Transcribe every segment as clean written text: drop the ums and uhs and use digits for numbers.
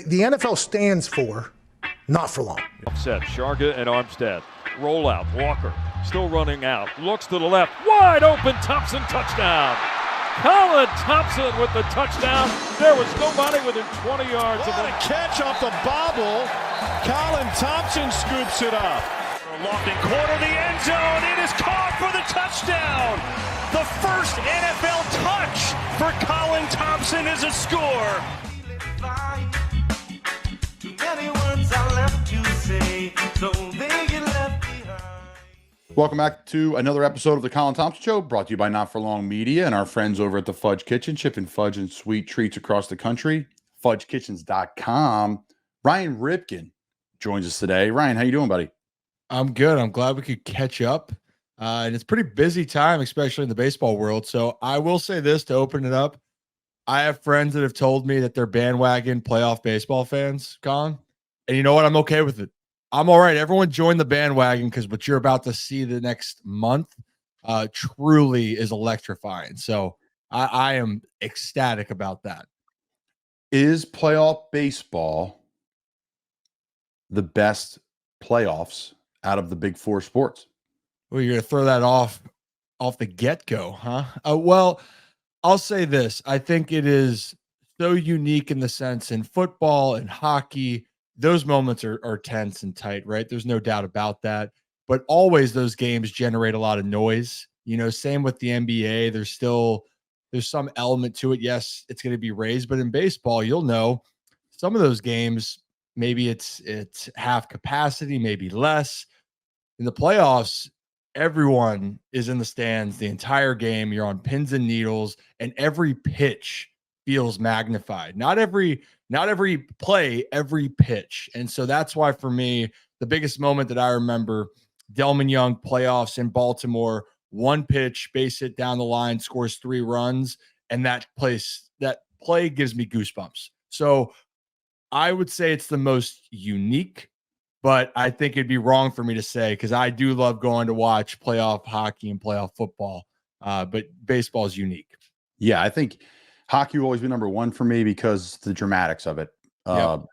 The NFL stands for not for long. Set, Sharga and Armstead. Roll out, Walker still running out. Looks to the left, wide open, Thompson touchdown. Colin Thompson with the touchdown. There was nobody within 20 yards of What a catch off the bobble. Colin Thompson scoops it up. Lofting corner, the end zone. It is caught for the touchdown. The first NFL touch for Colin Thompson is a score. Welcome back to another episode of the Colin Thompson Show, brought to you by Not For Long Media and our friends over at the Fudge Kitchen, shipping fudge and sweet treats across the country. FudgeKitchens.com. Ryan Ripken joins us today. Ryan, how you doing, buddy? I'm good. I'm glad we could catch up. And it's a pretty busy time, especially in the baseball world. So I will say this to open it up. I have friends that have told me that they're bandwagon playoff baseball fans, Colin. And you know what? I'm okay with it. I'm all right. Everyone join the bandwagon because what you're about to see the next month truly is electrifying. So I am ecstatic about that. Is playoff baseball the best playoffs out of the big four sports? Well, you're going to throw that off the get-go, huh? Well, I'll say this. I think it is so unique in the sense in football and hockey, those moments are tense and tight, right? There's no doubt about that. But always those games generate a lot of noise. You know, same with the NBA. There's some element to it. Yes, it's going to be raised, but in baseball, you'll know some of those games, maybe it's half capacity, maybe less. In the playoffs, everyone is in the stands the entire game. You're on pins and needles, and every pitch feels magnified. Not every play, every pitch. And so that's why for me, the biggest moment that I remember, Delman Young playoffs in Baltimore, one pitch, base hit down the line, scores 3 runs. And that play gives me goosebumps. So I would say it's the most unique, but I think it'd be wrong for me to say, because I do love going to watch playoff hockey and playoff football. But baseball is unique. Yeah, I think hockey will always be number one for me because the dramatics of it. Yep.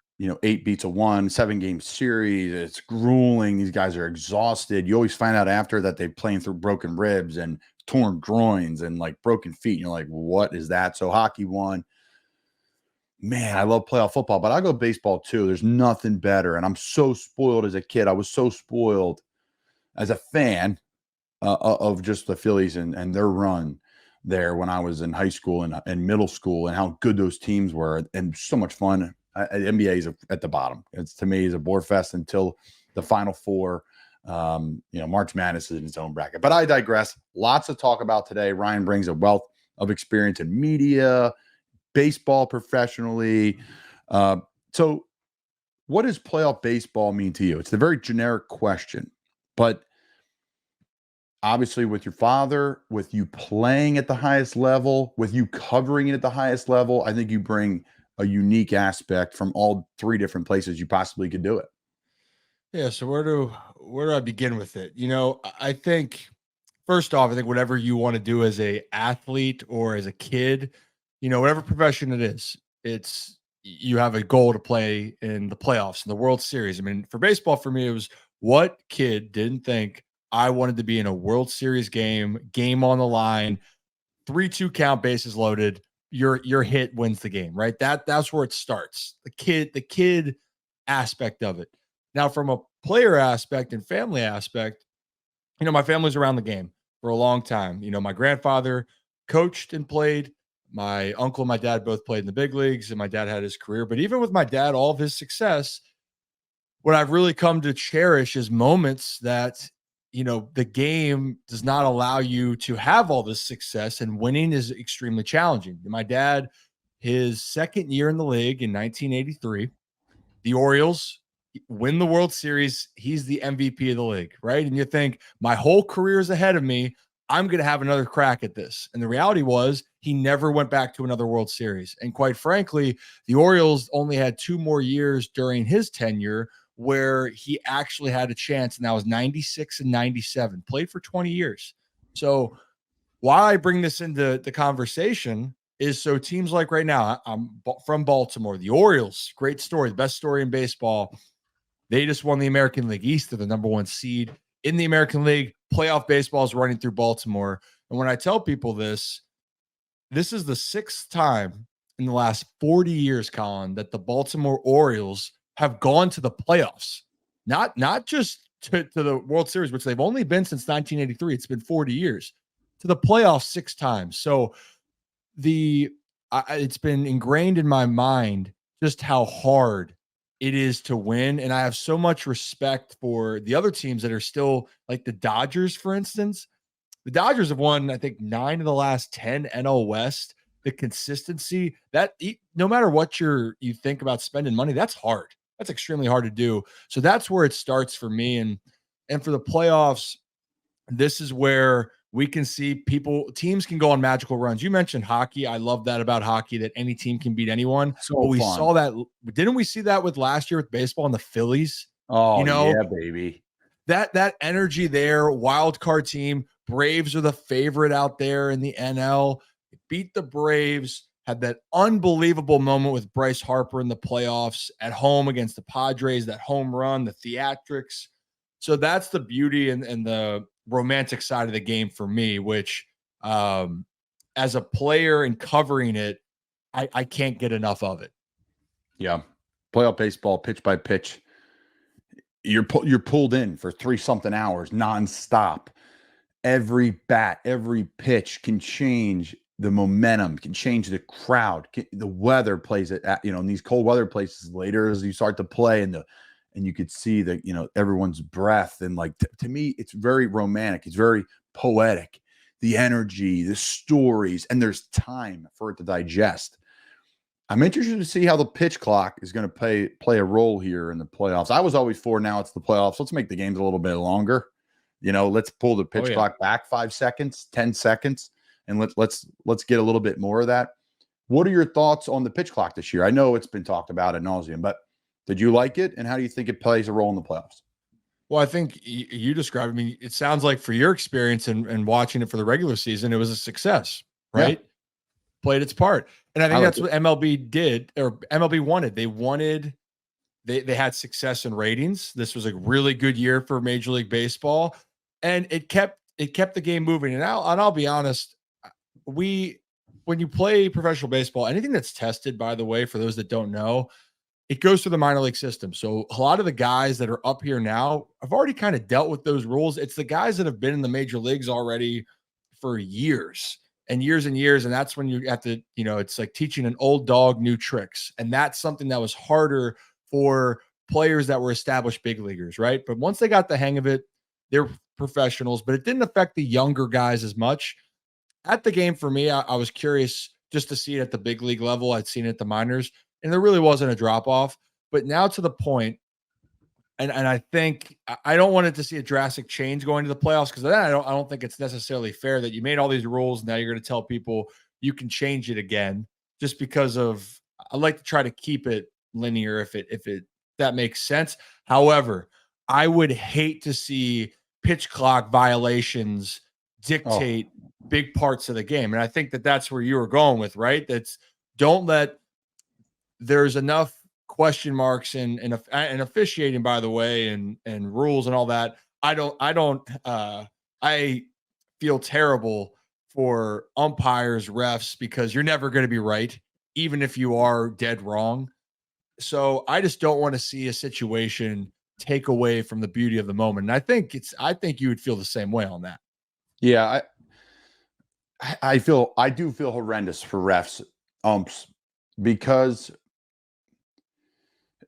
8 beats a 1, 7-game series. It's grueling. These guys are exhausted. You always find out after that they're playing through broken ribs and torn groins and like broken feet. And you're like, what is that? So hockey won. Man, I love playoff football, but I go baseball too. There's nothing better. And I'm so spoiled as a kid. I was so spoiled as a fan of just the Phillies and their run there when I was in high school and middle school, and how good those teams were, and so much fun. NBA is at the bottom. It's, to me, is a bore fest until the Final Four. March Madness is in its own bracket. But I digress. Lots to talk about today. Ryan brings a wealth of experience in media, baseball professionally. So what does playoff baseball mean to you? It's a very generic question, but obviously with your father, with you playing at the highest level, with you covering it at the highest level, I think you bring a unique aspect from all 3 different places you possibly could do it. Yeah. So where do I begin with it? I think first off, I think whatever you want to do as a athlete or as a kid, whatever profession it is, you have a goal to play in the playoffs, in the World Series. I mean, for baseball, for me, it was what kid didn't think I wanted to be in a World Series game on the line, 3-2 count, bases loaded. Your hit wins the game, right? That's where it starts. The kid aspect of it. Now, from a player aspect and family aspect, my family's around the game for a long time. My grandfather coached and played. My uncle and my dad both played in the big leagues, and my dad had his career. But even with my dad, all of his success, what I've really come to cherish is moments that, the game does not allow you to have all this success, and winning is extremely challenging. My dad, his second year in the league in 1983, the Orioles win the World Series. He's the MVP of the league, right? And you think, my whole career is ahead of me. I'm going to have another crack at this. And the reality was he never went back to another World Series. And quite frankly, the Orioles only had 2 more years during his tenure where he actually had a chance, and that was 96 and 97, played for 20 years. So why I bring this into the conversation is so teams like right now, I'm from Baltimore, the Orioles, great story, the best story in baseball. They just won the American League East. They're the number 1 seed in the American League. Playoff baseball is running through Baltimore. And when I tell people this is the 6th time in the last 40 years, Colin, that the Baltimore Orioles have gone to the playoffs. Not just to the World Series, which they've only been since 1983. It's been 40 years. To the playoffs 6 times. So it's been ingrained in my mind just how hard it is to win. And I have so much respect for the other teams that are still, like the Dodgers, for instance. The Dodgers have won, I think, 9 of the last 10 NL West. The consistency that no matter what you think about spending money, that's hard. That's extremely hard to do. So that's where it starts for me. And for the playoffs, this is where we can see teams can go on magical runs. You mentioned hockey. I love that about hockey, that any team can beat anyone. So but we fun. saw that. Didn't we see that with last year with baseball and the Phillies? Oh, yeah, baby. That energy there, wild card team. Braves are the favorite out there in the NL. They beat the Braves, had that unbelievable moment with Bryce Harper in the playoffs at home against the Padres, that home run, the theatrics. So that's the beauty and the romantic side of the game for me, which as a player and covering it, I can't get enough of it. Yeah. Playoff baseball, pitch by pitch. You're pulled in for 3-something hours nonstop. Every bat, every pitch can change the momentum, can change the crowd. The weather plays it at, in these cold weather places later as you start to play, and you could see the, everyone's breath. And like, to me, it's very romantic. It's very poetic. The energy, the stories, and there's time for it to digest. I'm interested to see how the pitch clock is going to play a role here in the playoffs. I was always for, now it's the playoffs, let's make the games a little bit longer. Let's pull the pitch clock back 5 seconds, 10 seconds, and let's get a little bit more of that. What are your thoughts on the pitch clock this year? I know it's been talked about ad nauseum, but did you like it, and how do you think it plays a role in the playoffs? Well, I think you described, it sounds like for your experience and watching it for the regular season, it was a success, right? Yeah. Played its part. And I think that's what MLB did, or MLB wanted. They had success in ratings. This was a really good year for Major League Baseball, and it kept the game moving. And I'll be honest, when you play professional baseball, anything that's tested, by the way, for those that don't know, it goes through the minor league system. So a lot of the guys that are up here now have already kind of dealt with those rules. It's the guys that have been in the major leagues already for years and years and years. And that's when you have to, it's like teaching an old dog new tricks. And that's something that was harder for players that were established big leaguers, right? But once they got the hang of it, they're professionals, but it didn't affect the younger guys as much. At the game for me, I was curious just to see it at the big league level. I'd seen it at the minors, and there really wasn't a drop-off. But now to the point, and I think I don't want it to see a drastic change going to the playoffs, because then I don't think it's necessarily fair that you made all these rules. Now you're going to tell people you can change it again just because of, I like to try to keep it linear if that makes sense. However, I would hate to see pitch clock violations dictate big parts of the game. And I think that's where you were going with, right? Don't let, there's enough question marks and officiating, by the way, and rules and all that. I feel terrible for umpires, refs, because you're never going to be right, even if you are dead wrong. So I just don't want to see a situation take away from the beauty of the moment. And I think you would feel the same way on that. Yeah. I do feel horrendous for refs, umps, because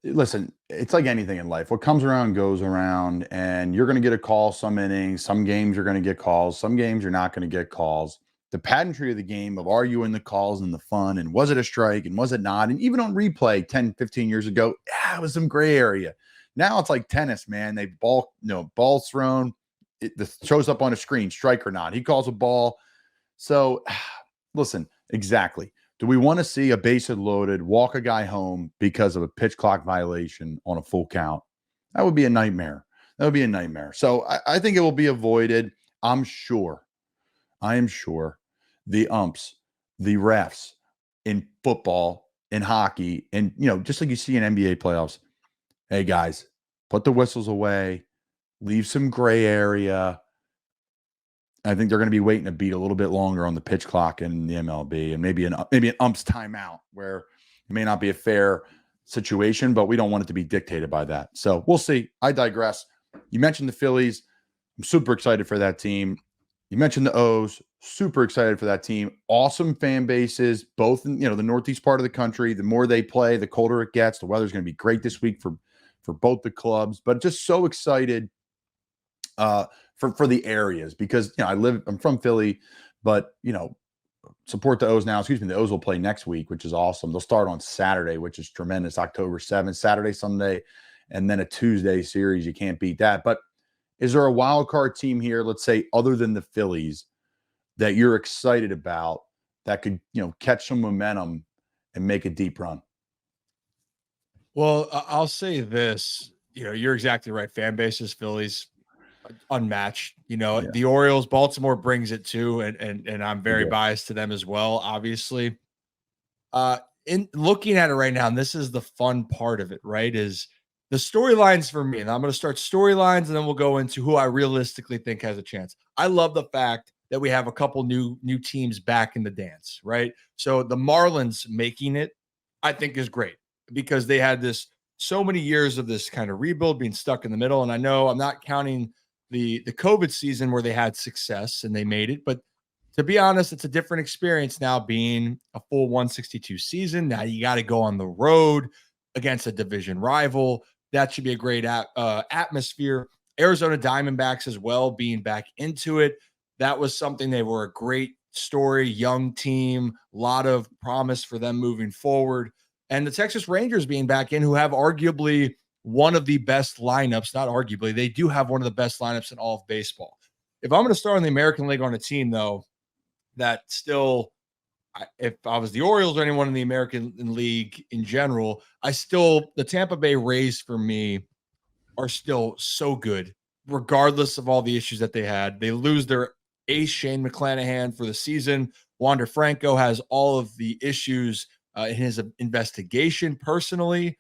listen, it's like anything in life. What comes around goes around, and you're going to get a call some innings. Some games you're going to get calls. Some games you're not going to get calls. The pageantry of the game of arguing the calls and the fun, and was it a strike and was it not? And even on replay 10, 15 years ago, it was some gray area. Now it's like tennis, man. Ball's thrown. It shows up on a screen, strike or not. He calls a ball. So listen, exactly. Do we want to see a bases loaded, walk a guy home because of a pitch clock violation on a full count? That would be a nightmare. So I think it will be avoided. I am sure the umps, the refs in football, in hockey, and just like you see in NBA playoffs. Hey guys, put the whistles away, leave some gray area. I think they're going to be waiting a beat a little bit longer on the pitch clock in the MLB, and maybe an ump's timeout where it may not be a fair situation, but we don't want it to be dictated by that. So we'll see. I digress. You mentioned the Phillies. I'm super excited for that team. You mentioned the O's. Super excited for that team. Awesome fan bases, both in the northeast part of the country. The more they play, the colder it gets. The weather's going to be great this week for both the clubs. But just so excited for the areas because I'm from Philly, but support the O's now. Excuse me, the O's will play next week, which is awesome. They'll start on Saturday, which is tremendous. October 7th, Saturday, Sunday, and then a Tuesday series. You can't beat that. But is there a wild card team here, let's say, other than the Phillies, that you're excited about that could catch some momentum and make a deep run? Well, I'll say this. You're exactly right. Fan bases, Phillies, unmatched. The Orioles, Baltimore brings it too, and I'm very biased to them as well, obviously. In looking at it right now, and this is the fun part of it, right? Is the storylines for me, and I'm going to start storylines, and then we'll go into who I realistically think has a chance. I love the fact that we have a couple new teams back in the dance, right? So the Marlins making it, I think, is great because they had so many years of this kind of rebuild, being stuck in the middle. And I know I'm not counting the COVID season where they had success and they made it, but to be honest, it's a different experience now being a full 162 season. Now you got to go on the road against a division rival. That should be a great atmosphere. Arizona Diamondbacks as well, being back into it. That was something. They were a great story, young team, a lot of promise for them moving forward. And the Texas Rangers being back in, who have arguably one of the best lineups, not arguably, they do have one of the best lineups in all of baseball. If I'm going to start in the American League on a team, though, that still, if I was the Orioles or anyone in the American League in general, the Tampa Bay Rays for me are still so good, regardless of all the issues that they had. They lose their ace, Shane McClanahan, for the season. Wander Franco has all of the issues in his investigation personally,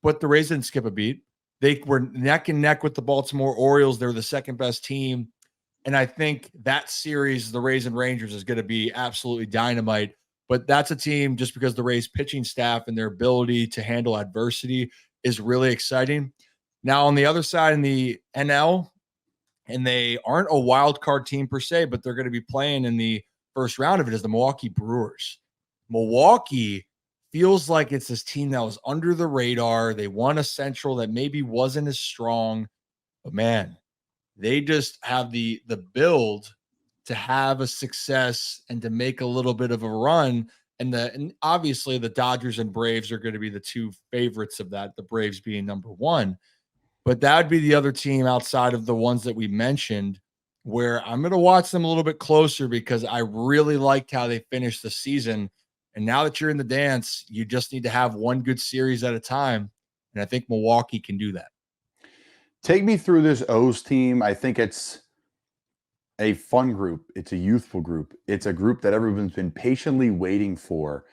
but the Rays didn't skip a beat. They were neck and neck with the Baltimore Orioles. They're the second best team. And I think that series, the Rays and Rangers, is going to be absolutely dynamite. But that's a team, just because the Rays pitching staff and their ability to handle adversity is really exciting. Now, on the other side in the NL, and they aren't a wild card team per se, but they're going to be playing in the first round of it, is the Milwaukee Brewers. Milwaukee feels like it's this team that was under the radar. They won a Central that maybe wasn't as strong, but man, they just have the build to have a success and to make a little bit of a run. And obviously the Dodgers and Braves are going to be the two favorites of that, the Braves being number one. But that would be the other team outside of the ones that we mentioned, where I'm going to watch them a little bit closer because I really liked how they finished the season. And now that you're in the dance, you just need to have one good series at a time. And I think Milwaukee can do that. Take me through this O's team. I think it's a fun group. It's a youthful group. It's a group that everyone's been patiently waiting for.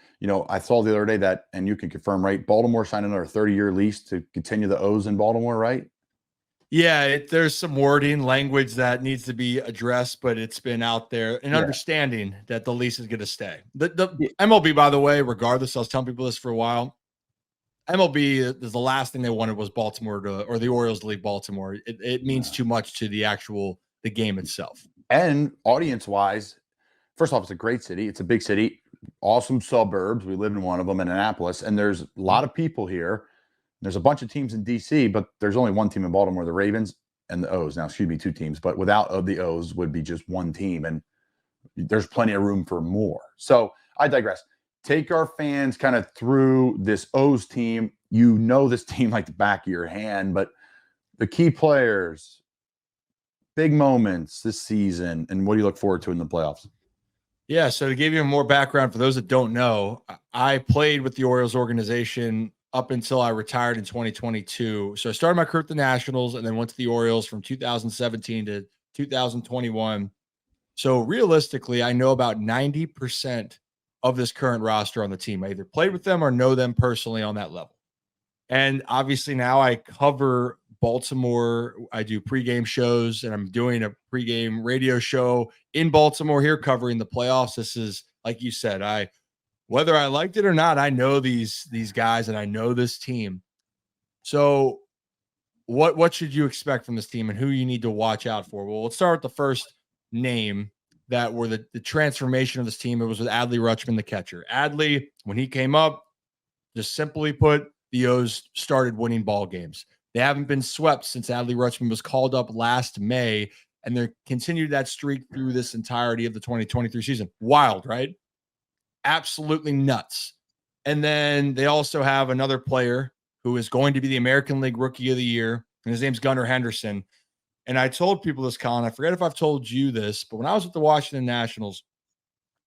I saw the other day that, and you can confirm, right? Baltimore signed another 30-year lease to continue the O's in Baltimore, right? Yeah, there's some wording, language that needs to be addressed, but it's been out there, and understanding that the lease is going to stay. The MLB, by the way, regardless, I was telling people this for a while, MLB is the last thing they wanted was Baltimore or the Orioles to leave Baltimore. It means too much to the game itself. And audience-wise, first off, it's a great city. It's a big city, awesome suburbs. We live in one of them in Annapolis, and there's a lot of people here. There's a bunch of teams in D.C., but there's only one team in Baltimore, the Ravens and the O's. Now, excuse me, two teams, but without the O's would be just one team, and there's plenty of room for more. So I digress. Take our fans kind of through this O's team. This team like the back of your hand, but the key players, big moments this season, and what do you look forward to in the playoffs? Yeah, so to give you more background for those that don't know, I played with the Orioles organization up until I retired in 2022. So I started my career at the Nationals and then went to the Orioles from 2017 to 2021. So realistically, I know about 90% of this current roster on the team. I either played with them or know them personally on that level. And obviously now I cover Baltimore. I do pregame shows, and I'm doing a pregame radio show in Baltimore here covering the playoffs. This is, like you said, whether I liked it or not, I know these guys and I know this team. So what should you expect from this team and who you need to watch out for? Well, let's start with the first name that were the transformation of this team. It was with Adley Rutschman, the catcher. Adley, when he came up, just simply put, the O's started winning ball games. They haven't been swept since Adley Rutschman was called up last May, and they continued that streak through this entirety of the 2023 season. Wild, right? Absolutely nuts. And then they also have another player who is going to be the American League Rookie of the Year, and his name's Gunnar Henderson. And I told people this, Colin. I forget if I've told you this, but when I was with the Washington Nationals,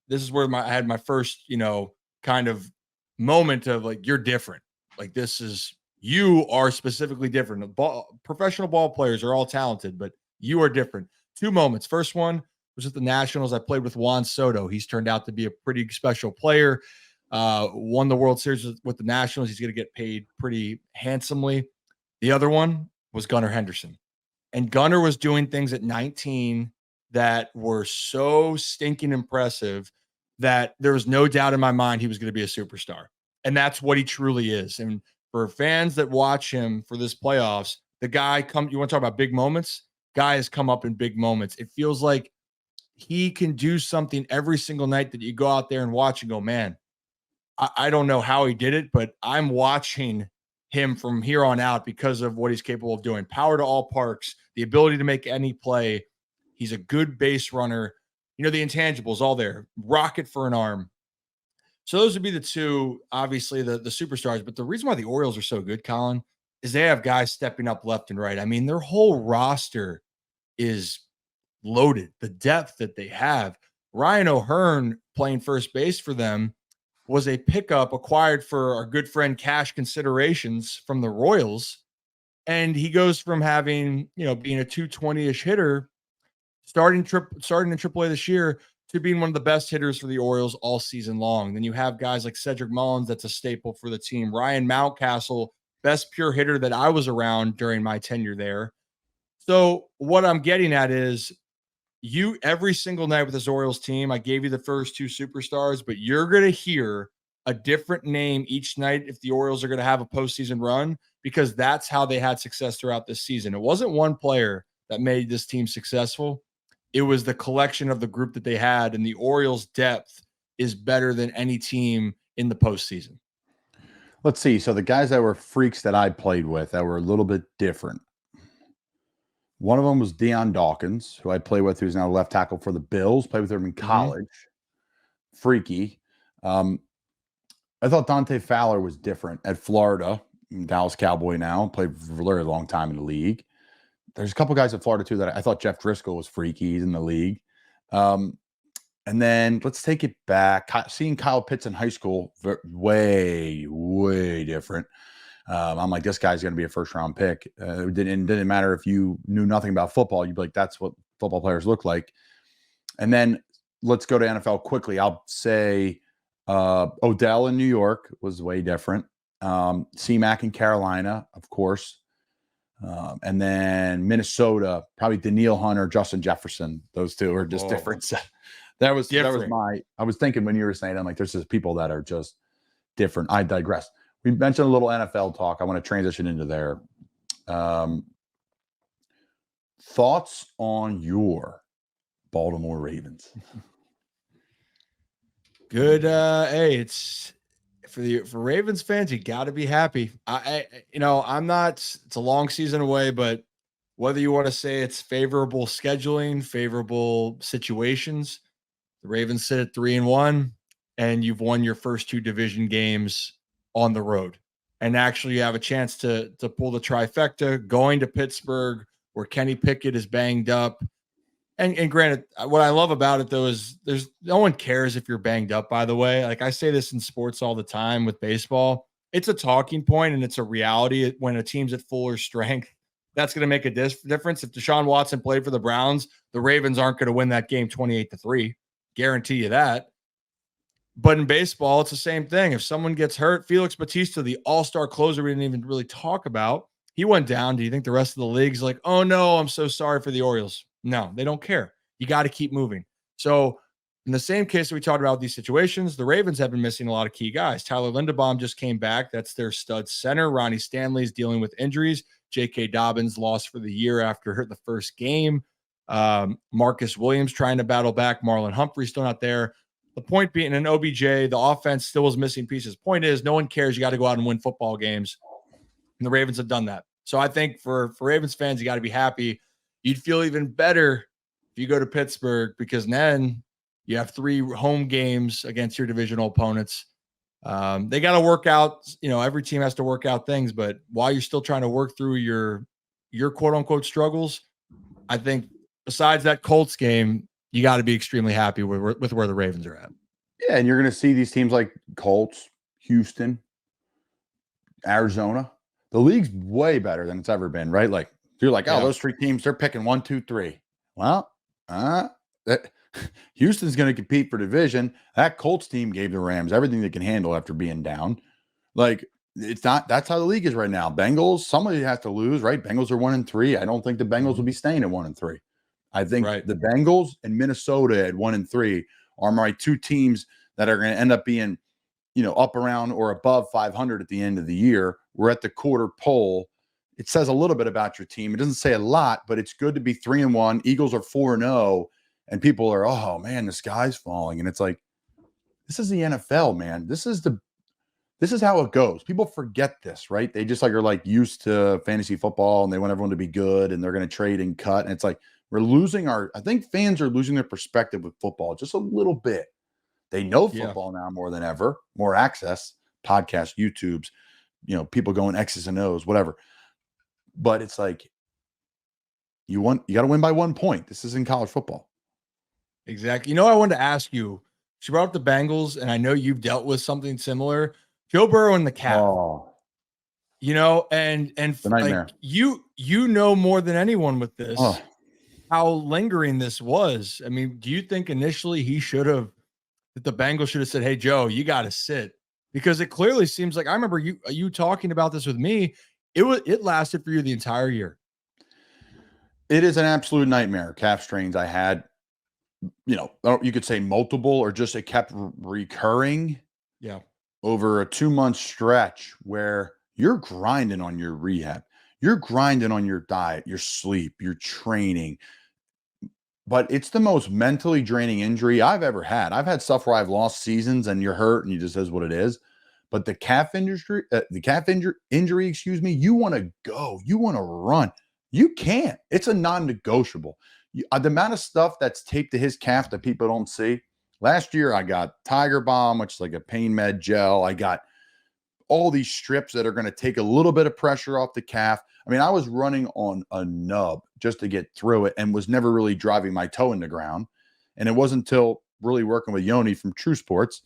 this is where I had my first, kind of moment of like, you're different. Like, you are specifically different. Professional ball players are all talented, but you are different. 2 moments. First one was at the Nationals. I played with Juan Soto. He's turned out to be a pretty special player. Won the World Series with the Nationals. He's going to get paid pretty handsomely. The other one was Gunnar Henderson. And Gunnar was doing things at 19 that were so stinking impressive that there was no doubt in my mind he was going to be a superstar. And that's what he truly is. And for fans that watch him for this playoffs, the guy you want to talk about big moments? Guy has come up in big moments. It feels like he can do something every single night that you go out there and watch and go, man, I don't know how he did it, but I'm watching him from here on out because of what he's capable of doing. Power to all parks, the ability to make any play. He's a good base runner. The intangibles all there. Rocket for an arm. So those would be the two, obviously, the superstars. But the reason why the Orioles are so good, Colin, is they have guys stepping up left and right. I mean, their whole roster is loaded. The depth that they have. Ryan O'Hearn playing first base for them was a pickup acquired for our good friend cash considerations from the Royals. And he goes from having, being a 220-ish hitter, starting in AAA this year, to being one of the best hitters for the Orioles all season long. Then you have guys like Cedric Mullins, that's a staple for the team. Ryan Mountcastle, best pure hitter that I was around during my tenure there. So what I'm getting at is every single night with this Orioles team, I gave you the first 2 superstars, but you're going to hear a different name each night if the Orioles are going to have a postseason run, because that's how they had success throughout this season. It wasn't one player that made this team successful. It was the collection of the group that they had, and the Orioles' depth is better than any team in the postseason. Let's see. So the guys that were freaks that I played with that were a little bit different. One of them was Deion Dawkins, who I played with, who's now left tackle for the Bills. Played with him in college. Freaky. I thought Dante Fowler was different at Florida. Dallas Cowboy now. Played for a very long time in the league. There's a couple guys at Florida, too, that I thought Jeff Driscoll was freaky. He's in the league. And then let's take it back. Seeing Kyle Pitts in high school, way, way different. I'm like, this guy's going to be a first-round pick. It didn't matter if you knew nothing about football. You'd be like, that's what football players look like. And then let's go to NFL quickly. I'll say Odell in New York was way different. C-Mac in Carolina, of course. And then Minnesota, probably Daniil Hunter, Justin Jefferson. Those two are just different. That was I was thinking when you were saying, I'm like, there's just people that are just different. I digress. We mentioned a little NFL talk. I want to transition into there. Thoughts on your Baltimore Ravens? Good. Hey, it's for Ravens fans, you got to be happy. I'm not. It's a long season away, but whether you want to say it's favorable scheduling, favorable situations, the Ravens sit at 3-1, and you've won your first 2 division games on the road, and actually you have a chance to pull the trifecta, going to Pittsburgh where Kenny Pickett is banged up. And granted, what I love about it, though, is there's no one cares if you're banged up, by the way. Like I say this in sports all the time with baseball. It's a talking point and it's a reality when a team's at fuller strength. That's going to make a difference. If Deshaun Watson played for the Browns, the Ravens aren't going to win that game 28-3. Guarantee you that. But in baseball, it's the same thing. If someone gets hurt, Felix Bautista, the all-star closer we didn't even really talk about, he went down. Do you think the rest of the league's like, oh no, I'm so sorry for the Orioles? No, they don't care. You got to keep moving. So in the same case that we talked about these situations, the Ravens have been missing a lot of key guys. Tyler Linderbaum just came back. That's their stud center. Ronnie Stanley's dealing with injuries. J.K. Dobbins lost for the year after the first game. Marcus Williams trying to battle back. Marlon Humphrey still not there. The point being, in OBJ, the offense still was missing pieces. Point is, no one cares. You got to go out and win football games. And the Ravens have done that. So I think for Ravens fans, you got to be happy. You'd feel even better if you go to Pittsburgh, because then you have 3 home games against your divisional opponents. They got to work out, every team has to work out things, but while you're still trying to work through your quote unquote struggles, I think besides that Colts game, you got to be extremely happy with where the Ravens are at. Yeah, and you're going to see these teams like Colts, Houston, Arizona. The league's way better than it's ever been, right? Like, you're like, oh, those 3 teams, they're picking 1, 2, 3. Well, Houston's going to compete for division. That Colts team gave the Rams everything they can handle after being down. Like, it's not, that's how the league is right now. Bengals, somebody has to lose, right? Bengals are 1-3. I don't think the Bengals will be staying at 1-3. I think the Bengals and Minnesota at 1-3 are my 2 teams that are going to end up being, up around or above 500 at the end of the year. We're at the quarter pole. It says a little bit about your team. It doesn't say a lot, but it's good to be 3-1. Eagles are 4-0, and people are, oh man, the sky's falling. And it's like, this is the NFL, man. This is how it goes. People forget this, right? They just are used to fantasy football, and they want everyone to be good, and they're going to trade and cut. And it's like, I think fans are losing their perspective with football just a little bit. They know football now more than ever, more access, podcasts, YouTubes, people going X's and O's, whatever. But it's like, you got to win by 1 point. This is in college football. Exactly. I wanted to ask you, she brought up the Bengals, and I know you've dealt with something similar. Joe Burrow and the calf. Oh. And the nightmare. Like you know more than anyone with this. Oh. How lingering this was. I mean, do you think initially that the Bengals should have said, hey, Joe, you got to sit? Because it clearly seems like, I remember you talking about this with me. It lasted for you the entire year. It is an absolute nightmare. Calf strains I had, you could say multiple, or just it kept recurring. Yeah. Over a 2-month stretch where you're grinding on your rehab. You're grinding on your diet, your sleep, your training. But it's the most mentally draining injury I've ever had. I've had stuff where I've lost seasons and you're hurt and you just is what it is. But the calf injury, you want to go, you want to run. You can't. It's a non-negotiable. The amount of stuff that's taped to his calf that people don't see. Last year, I got Tiger Balm, which is like a pain med gel. I got all these strips that are going to take a little bit of pressure off the calf. I mean, I was running on a nub just to get through it and was never really driving my toe in the ground. And it wasn't until really working with Yoni from True Sports,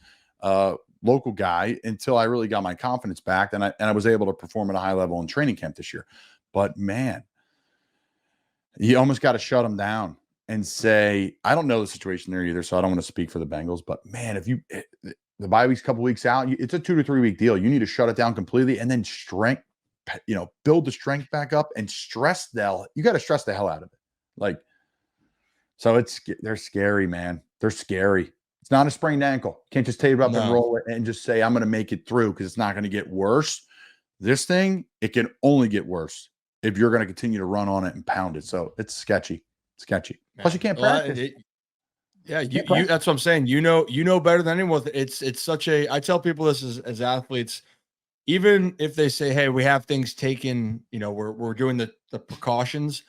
local guy, until I really got my confidence back and I was able to perform at a high level in training camp this year. But man, you almost got to shut him down and say, I don't know the situation there either, so I don't want to speak for the Bengals. But man, if the bye week's a couple weeks out, it's a 2 to 3 week deal. You need to shut it down completely and then build the strength back up and you got to stress the hell out of it. So they're scary, man. They're scary. It's not a sprained ankle. Can't just tape it up and roll it and just say, I'm going to make it through, because it's not going to get worse. This thing, it can only get worse if you're going to continue to run on it and pound it. So it's sketchy. Plus, you can't practice. That's what I'm saying. You know better than anyone. It's such a. I tell people this as athletes, even if they say, "Hey, we have things taken," we're doing the precautions.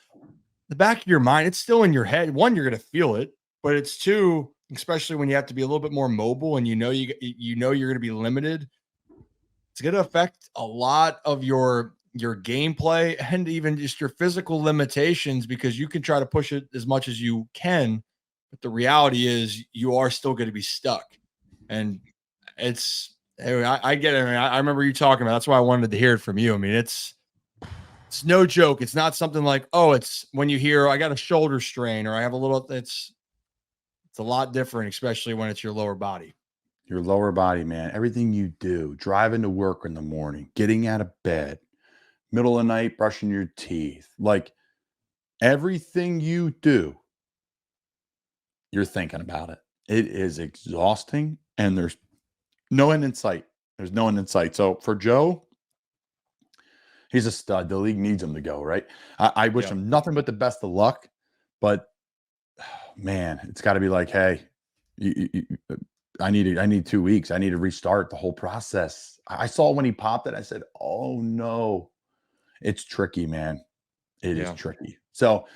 The back of your mind, it's still in your head. One, you're going to feel it, but it's two, especially when you have to be a little bit more mobile and you're going to be limited. It's going to affect a lot of your gameplay and even just your physical limitations, because you can try to push it as much as you can, but the reality is you are still going to be stuck. And I get it. I remember you talking about, that's why I wanted to hear it from you. I mean, it's no joke. It's not something like, oh, it's when you hear I got a shoulder strain or I have a little, it's a lot different, especially when it's your lower body. your lower body, man, everything you do, driving to work in the morning, getting out of bed, middle of the night, brushing your teeth, like everything you do, you're thinking about it. It is exhausting, and there's no end in sight. There's no end in sight. So for Joe, he's a stud. The league needs him to go, right? I wish him nothing but the best of luck, but man, it's got to be like, hey, I need 2 weeks. I need to restart the whole process. I saw when he popped it, I said, oh no, it's tricky, man. It is tricky. So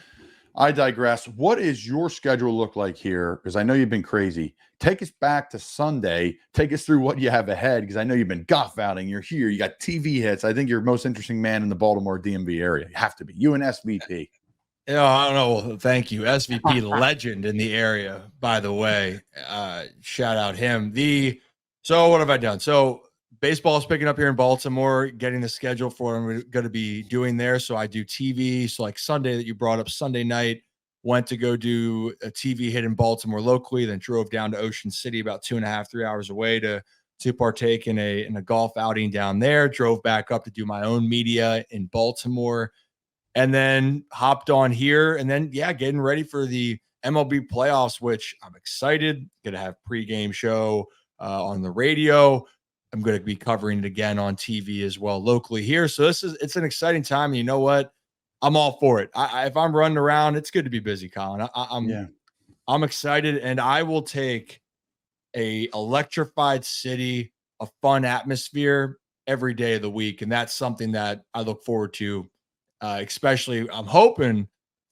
I digress. What is your schedule look like here? Because I know you've been crazy. Take us back to Sunday. Take us through what you have ahead, because I know you've been golf outing. You're here. You got TV hits. I think you're the most interesting man in the Baltimore DMV area. You have to be. You and SVP. Yeah, I don't know. Thank you. SVP legend in the area, by the way. Shout out him. So what have I done? So baseball is picking up here in Baltimore, getting the schedule for what I'm going to be doing there. So I do TV. So like Sunday that you brought up, Sunday night, went to go do a TV hit in Baltimore locally, then drove down to Ocean City about 2.5, 3 hours away to partake in a golf outing down there. Drove back up to do my own media in Baltimore, and then hopped on here, and then getting ready for the MLB playoffs, which I'm excited. Gonna have pregame show on the radio. I'm going to be covering it again on TV as well locally here. So it's an exciting time. And you know what? I'm all for it. If I'm running around, it's good to be busy, Colin. I'm excited, and I will take a electrified city, a fun atmosphere every day of the week. And that's something that I look forward to, especially I'm hoping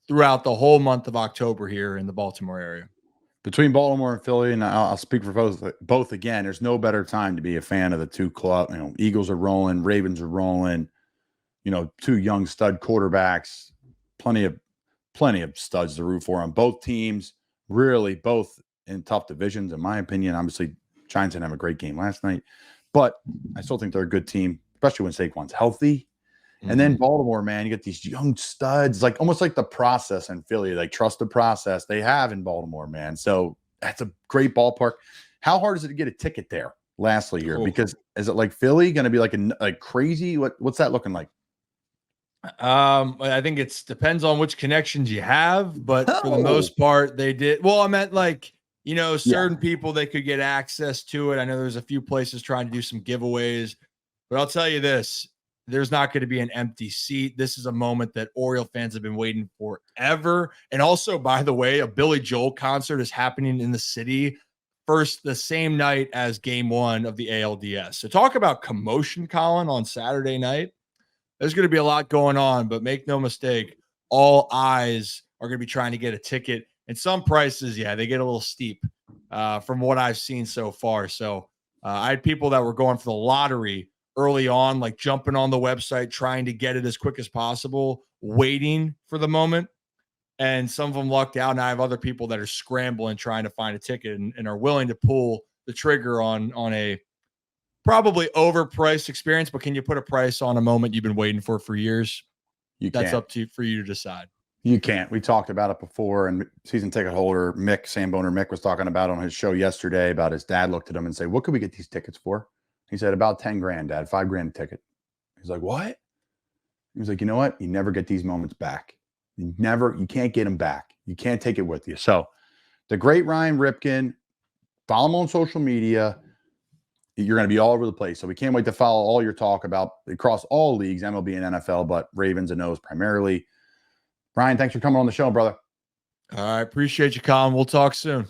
throughout the whole month of October here in the Baltimore area. Between Baltimore and Philly, and I'll speak for both again, there's no better time to be a fan of the two clubs. You know, Eagles are rolling, Ravens are rolling, you know, two young stud quarterbacks, plenty of studs to root for on both teams, really both in tough divisions, in my opinion. Obviously, Giants didn't have a great game last night, but I still think they're a good team, especially when Saquon's healthy. And then Baltimore, man, you get these young studs, like almost like the process in Philly, like trust the process they have in Baltimore, man. So that's a great ballpark. How hard is it to get a ticket there? Lastly, here, because is it like Philly going to be like crazy? What's that looking like? I think it depends on which connections you have, but for the most part, they did. Well, I meant like, you know, certain people, they could get access to it. I know there's a few places trying to do some giveaways, but I'll tell you this. There's not going to be an empty seat. This is a moment that Oriole fans have been waiting for forever. And also, by the way, a Billy Joel concert is happening in the city the same night as game 1 of the ALDS. So talk about commotion, Colin, on Saturday night. There's going to be a lot going on, but make no mistake, all eyes are going to be trying to get a ticket. And some prices, they get a little steep from what I've seen so far. So I had people that were going for the lottery early on, like jumping on the website, trying to get it as quick as possible, waiting for the moment. And some of them lucked out. And I have other people that are scrambling, trying to find a ticket and are willing to pull the trigger on a probably overpriced experience. But can you put a price on a moment you've been waiting for years? That's up to you for you to decide. You can't. We talked about it before, and season ticket holder Mick was talking about on his show yesterday about his dad looked at him and said, "What could we get these tickets for?" He said, "About 10 grand, Dad, 5 grand a ticket." He's like, "What?" He was like, "You know what? You never get these moments back. You can't get them back. You can't take it with you." So the great Ryan Ripken, follow him on social media. You're going to be all over the place. So we can't wait to follow all your talk about across all leagues, MLB and NFL, but Ravens and O's primarily. Ryan, thanks for coming on the show, brother. All right. Appreciate you, Colin. We'll talk soon.